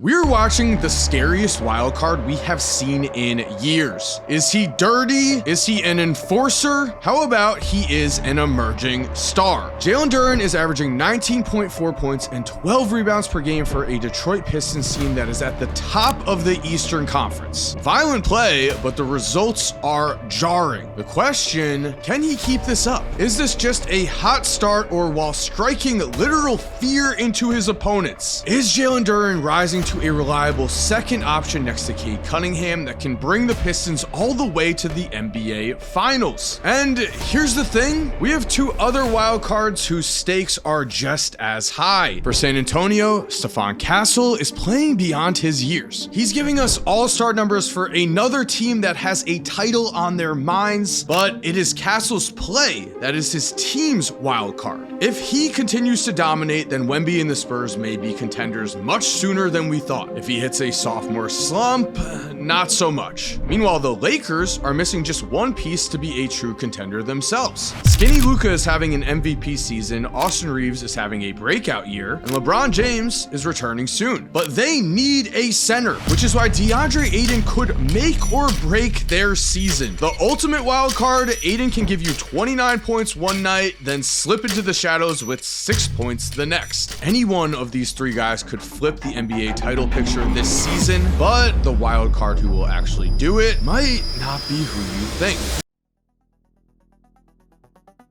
We're watching the scariest wild card we have seen in years. Is he dirty? Is he an enforcer? How about he is an emerging star? Jalen Duren is averaging 19.4 points and 12 rebounds per game for a Detroit Pistons team that is at the top of the Eastern Conference. Violent play, but the results are jarring. The question, can he keep this up? Is this just a hot start, or while striking literal fear into his opponents? Is Jalen Duren rising to a reliable second option next to Cade Cunningham that can bring the Pistons all the way to the NBA Finals? And here's the thing, we have two other wild cards whose stakes are just as high. For San Antonio, Stephon Castle is playing beyond his years. He's giving us all-star numbers for another team that has a title on their minds, but it is Castle's play that is his team's wild card. If he continues to dominate, then Wemby and the Spurs may be contenders much sooner than we thought. If he hits a sophomore slump, not so much. Meanwhile, the Lakers are missing just one piece to be a true contender themselves. Skinny Luka is having an MVP season, Austin Reeves is having a breakout year, and LeBron James is returning soon. But they need a center, which is why Deandre Ayton could make or break their season. The ultimate wild card, Ayton can give you 29 points one night, then slip into the shadows with 6 points the next. Any one of these three guys could flip the NBA title picture this season, but the wild card who will actually do it might not be who you think.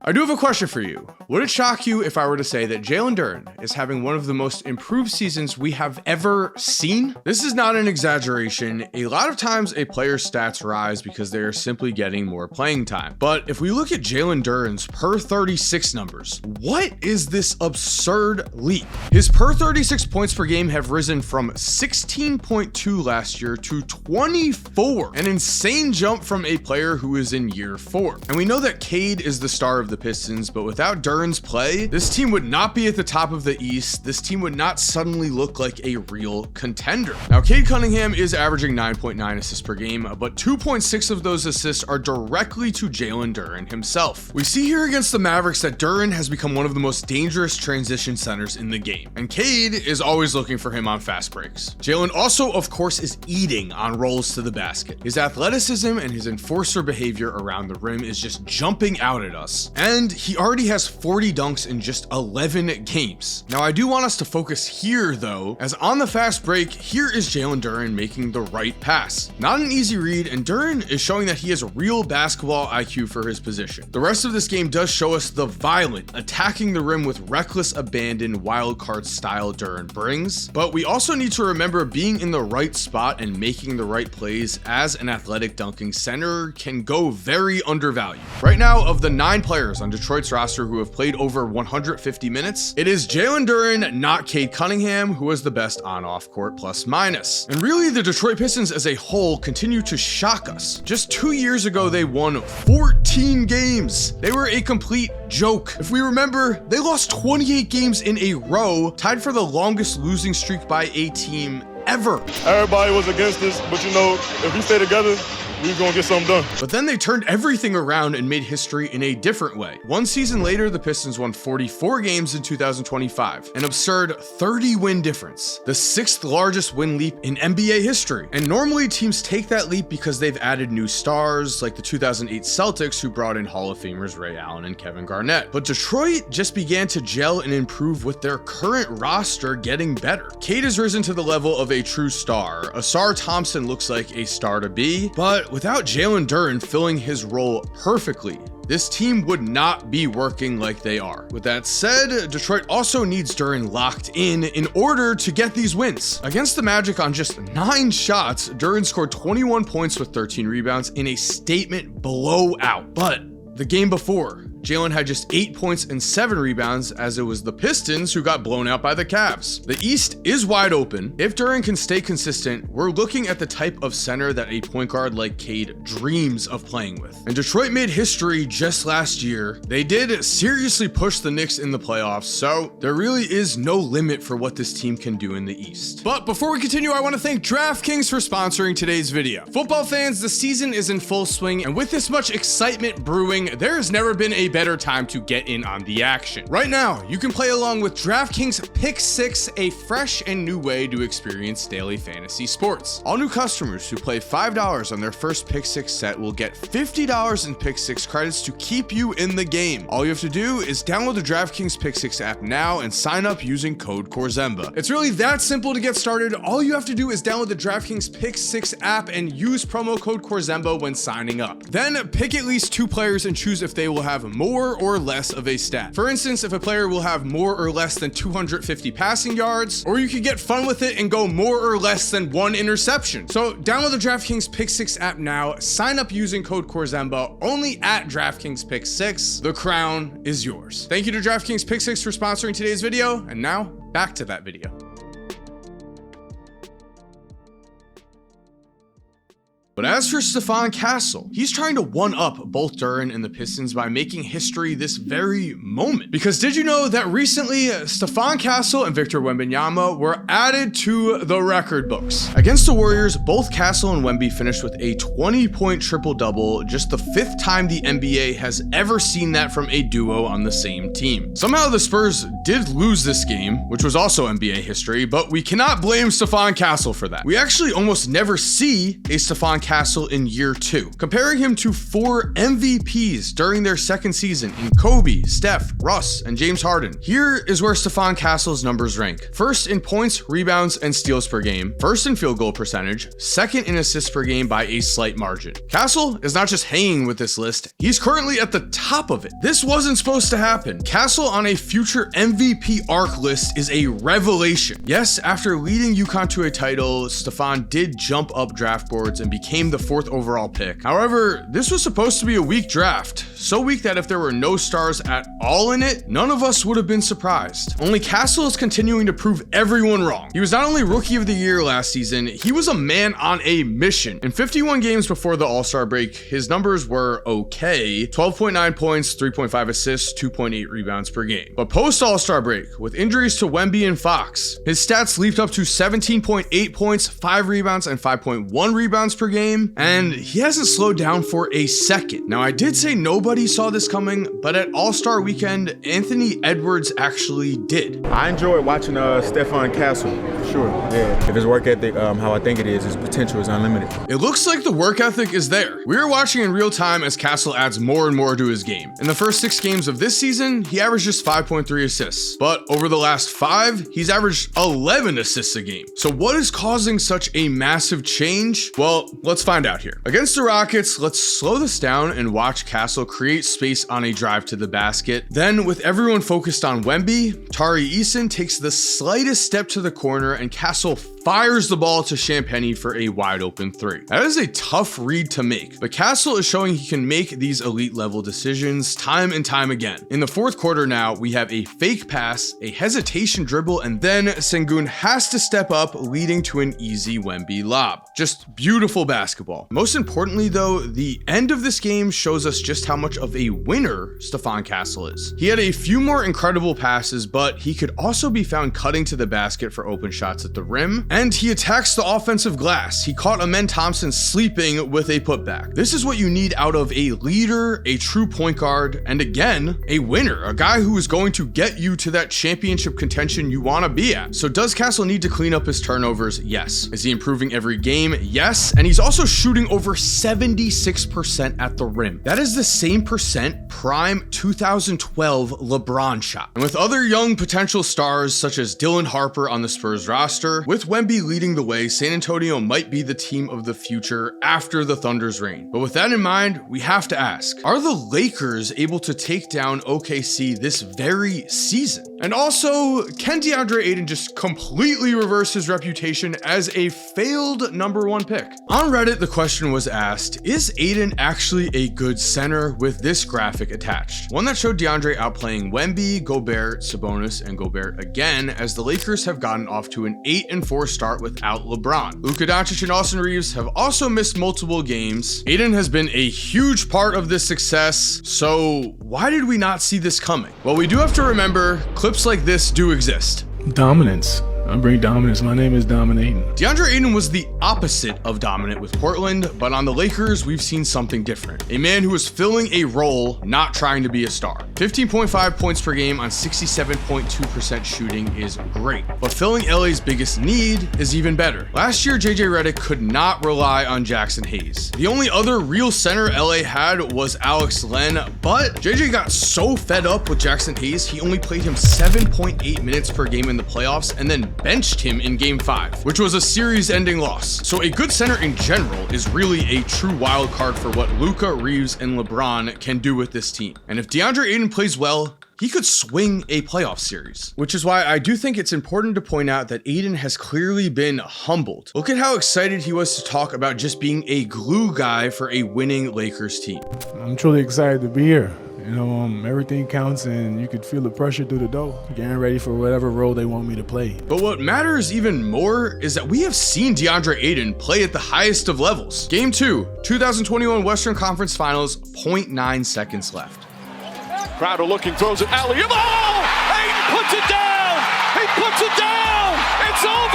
I do have a question for you. Would it shock you if I were to say that Jalen Duren is having one of the most improved seasons we have ever seen? This is not an exaggeration. A lot of times a player's stats rise because they are simply getting more playing time. But if we look at Jalen Duren's per 36 numbers, what is this absurd leap? His per 36 points per game have risen from 16.2 last year to 24, an insane jump from a player who is in year 4. And we know that Cade is the star of the Pistons, but without Duren's play, this team would not be at the top of the East. This team would not suddenly look like a real contender. Now, Cade Cunningham is averaging 9.9 assists per game, but 2.6 of those assists are directly to Jalen Duren himself. We see here against the Mavericks that Duren has become one of the most dangerous transition centers in the game, and Cade is always looking for him on fast breaks. Jalen also, of course, is eating on rolls to the basket. His athleticism and his enforcer behavior around the rim is just jumping out at us. And he already has 40 dunks in just 11 games. Now, I do want us to focus here though, as on the fast break, here is Jalen Duren making the right pass. Not an easy read, and Duren is showing that he has real basketball IQ for his position. The rest of this game does show us the violent, attacking the rim with reckless abandon wildcard style Duren brings, but we also need to remember being in the right spot and making the right plays as an athletic dunking center can go very undervalued. Right now, of the 9 players on Detroit's roster who have played over 150 minutes, it is Jalen Duren, not Cade Cunningham, who is the best on-off court plus minus. And really, the Detroit Pistons as a whole continue to shock us. Just 2 years ago, they won 14 games. They were a complete joke. If we remember, they lost 28 games in a row, tied for the longest losing streak by a team ever. Everybody was against us, but you know, if we stay together, we're gonna get something done. But then they turned everything around and made history in a different way. One season later, the Pistons won 44 games in 2025, an absurd 30-win difference, the 6th largest win leap in NBA history. And normally teams take that leap because they've added new stars, like the 2008 Celtics, who brought in Hall of Famers Ray Allen and Kevin Garnett. But Detroit just began to gel and improve with their current roster getting better. Cade has risen to the level of a true star. Asar Thompson looks like a star to be, but without Jalen Duren filling his role perfectly, this team would not be working like they are. With that said, Detroit also needs Duren locked in order to get these wins. Against the Magic on just 9 shots, Duren scored 21 points with 13 rebounds in a statement blowout. But the game before, Jalen had just 8 points and 7 rebounds, as it was the Pistons who got blown out by the Cavs. The East is wide open. If Duren can stay consistent, we're looking at the type of center that a point guard like Cade dreams of playing with. And Detroit made history just last year. They did seriously push the Knicks in the playoffs, so there really is no limit for what this team can do in the East. But before we continue, I want to thank DraftKings for sponsoring today's video. Football fans, the season is in full swing, and with this much excitement brewing, there has never been a better time to get in on the action. Right now, you can play along with DraftKings Pick 6, a fresh and new way to experience daily fantasy sports. All new customers who play $5 on their first Pick 6 set will get $50 in Pick 6 credits to keep you in the game. All you have to do is download the DraftKings Pick 6 app now and sign up using code Korzemba. It's really that simple to get started. All you have to do is download the DraftKings Pick 6 app and use promo code Korzemba when signing up. Then pick at least 2 players and choose if they will have more or less of a stat. For instance, if a player will have more or less than 250 passing yards, or you could get fun with it and go more or less than 1 interception. So download the DraftKings Pick 6 app now, sign up using code Korzemba only at DraftKings Pick 6. The crown is yours. Thank you to DraftKings Pick 6 for sponsoring today's video, and now back to that video. But as for Stephon Castle, he's trying to one-up both Duren and the Pistons by making history this very moment. Because did you know that recently Stephon Castle and Victor Wembanyama were added to the record books? Against the Warriors, both Castle and Wemby finished with a 20-point triple-double, just the 5th time the NBA has ever seen that from a duo on the same team. Somehow the Spurs did lose this game, which was also NBA history, but we cannot blame Stephon Castle for that. We actually almost never see a Stephon Castle in year 2, comparing him to 4 MVPs during their second season in Kobe, Steph, Russ, and James Harden. Here is where Stephon Castle's numbers rank. First in points, rebounds, and steals per game. First in field goal percentage. Second in assists per game by a slight margin. Castle is not just hanging with this list, he's currently at the top of it. This wasn't supposed to happen. Castle on a future MVP arc list is a revelation. Yes, after leading UConn to a title, Stephon did jump up draft boards and became the 4th overall pick. However, this was supposed to be a weak draft. So weak that if there were no stars at all in it, none of us would have been surprised. Only Castle is continuing to prove everyone wrong. He was not only Rookie of the Year last season, he was a man on a mission. In 51 games before the All-Star break, his numbers were okay. 12.9 points, 3.5 assists, 2.8 rebounds per game. But post All-Star break, with injuries to Wemby and Fox, his stats leaped up to 17.8 points, 5 rebounds, and 5.1 rebounds per game. And he hasn't slowed down for a second. Now, I did say nobody saw this coming, but at All-Star Weekend, Anthony Edwards actually did. I enjoyed watching Stephon Castle, for sure. Yeah. If his work ethic, how I think it is, his potential is unlimited. It looks like the work ethic is there. We are watching in real time as Castle adds more and more to his game. In the first 6 games of this season, he averaged just 5.3 assists. But over the last 5, he's averaged 11 assists a game. So what is causing such a massive change? Well, let's find out here. Against the Rockets, let's slow this down and watch Castle create space on a drive to the basket. Then, with everyone focused on Wemby, Tari Eason takes the slightest step to the corner and Castle fires the ball to Champagnie for a wide open 3. That is a tough read to make, but Castle is showing he can make these elite level decisions time and time again. In the 4th quarter now, we have a fake pass, a hesitation dribble, and then Sengun has to step up, leading to an easy Wemby lob. Just beautiful basketball. Most importantly though, the end of this game shows us just how much of a winner Stephon Castle is. He had a few more incredible passes, but he could also be found cutting to the basket for open shots at the rim, and he attacks the offensive glass. He caught Amen Thompson sleeping with a putback. This is what you need out of a leader, a true point guard, and again, a winner, a guy who is going to get you to that championship contention you want to be at. So does Castle need to clean up his turnovers? Yes. Is he improving every game? Yes. And he's also shooting over 76% at the rim. That is the same percent prime 2012 LeBron shot. And with other young potential stars such as Dylan Harper on the Spurs roster, with Wemby leading the way, San Antonio might be the team of the future after the Thunder's reign. But with that in mind, we have to ask, are the Lakers able to take down OKC this very season? And also, can Deandre Ayton just completely reverse his reputation as a failed #1 pick? On Reddit, the question was asked, is Ayton actually a good center, with this graphic attached? One that showed DeAndre outplaying Wemby, Gobert, Sabonis, and Gobert again, as the Lakers have gotten off to an 8-4 start without LeBron. Luka Doncic and Austin Reeves have also missed multiple games. Ayton has been a huge part of this success, so why did we not see this coming? Well, we do have to remember, clips like this do exist. Dominance. I bring dominance. My name is dominating. Deandre Ayton was the opposite of dominant with Portland, but on the Lakers, we've seen something different. A man who is filling a role, not trying to be a star. 15.5 points per game on 67.2% shooting is great, but filling LA's biggest need is even better. Last year, JJ Redick could not rely on Jackson Hayes. The only other real center LA had was Alex Len, but JJ got so fed up with Jackson Hayes, he only played him 7.8 minutes per game in the playoffs and then benched him in game 5, which was a series-ending loss. So a good center in general is really a true wild card for what Luka, Reeves, and LeBron can do with this team. And if Deandre Ayton plays well, he could swing a playoff series, which is why I do think it's important to point out that Ayton has clearly been humbled. Look at how excited he was to talk about just being a glue guy for a winning Lakers team. I'm truly excited to be here. You know, everything counts, and you could feel the pressure through the door, getting ready for whatever role they want me to play. But what matters even more is that we have seen Deandre Ayton play at the highest of levels. Game 2, 2021 Western Conference Finals, 0.9 seconds left. Crowder looking, throws it, alley. Oh! Ayton puts it down! He puts it down! It's over!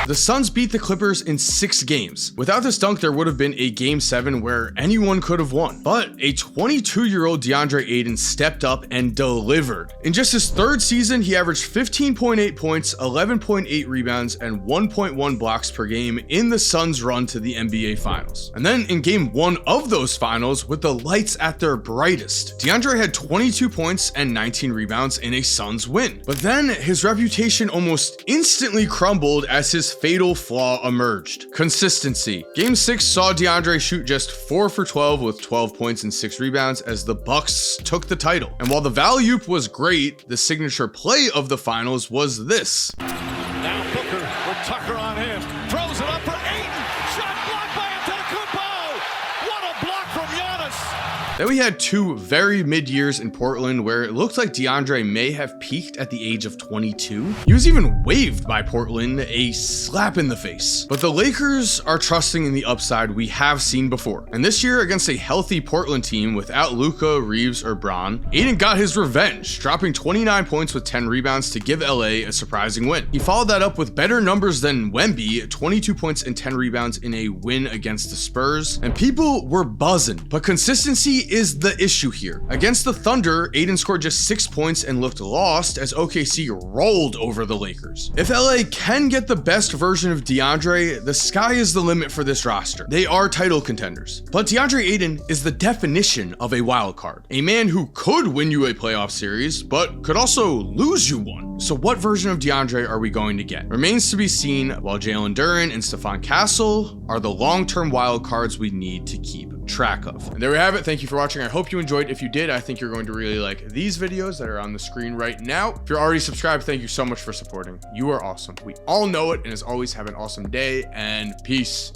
The Suns beat the Clippers in 6 games. Without this dunk, there would have been a game 7 where anyone could have won. But a 22-year-old Deandre Ayton stepped up and delivered. In just his 3rd season, he averaged 15.8 points, 11.8 rebounds, and 1.1 blocks per game in the Suns' run to the NBA Finals. And then in game 1 of those finals, with the lights at their brightest, DeAndre had 22 points and 19 rebounds in a Suns win. But then his reputation almost instantly crumbled as his fatal flaw emerged: consistency. Game 6 saw DeAndre shoot just 4 for 12 with 12 points and 6 rebounds as the Bucks took the title. And while the alley-oop was great, the signature play of the finals was this. Now Booker with Tucker on him. Throws it up for Ayton. Shot blocked by Antetokounmpo. What a block from Giannis. Then we had 2 very mid-years in Portland where it looked like DeAndre may have peaked at the age of 22. He was even waived by Portland, a slap in the face. But the Lakers are trusting in the upside we have seen before. And this year, against a healthy Portland team without Luka, Reeves, or Bron, Ayton got his revenge, dropping 29 points with 10 rebounds to give LA a surprising win. He followed that up with better numbers than Wemby, 22 points and 10 rebounds in a win against the Spurs. And people were buzzing, but consistency is the issue here. Against the Thunder, Ayton scored just 6 points and looked lost as OKC rolled over the Lakers. If LA can get the best version of DeAndre, the sky is the limit for this roster. They are title contenders. But DeAndre Ayton is the definition of a wild card, a man who could win you a playoff series, but could also lose you one. So what version of DeAndre are we going to get? Remains to be seen, while Jalen Duren and Stephon Castle are the long-term wild cards we need to keep track of. And there we have it. Thank you for watching. I hope you enjoyed. If you did, I think you're going to really like these videos that are on the screen right now. If you're already subscribed, thank you so much for supporting. You are awesome. We all know it. And as always, have an awesome day and peace.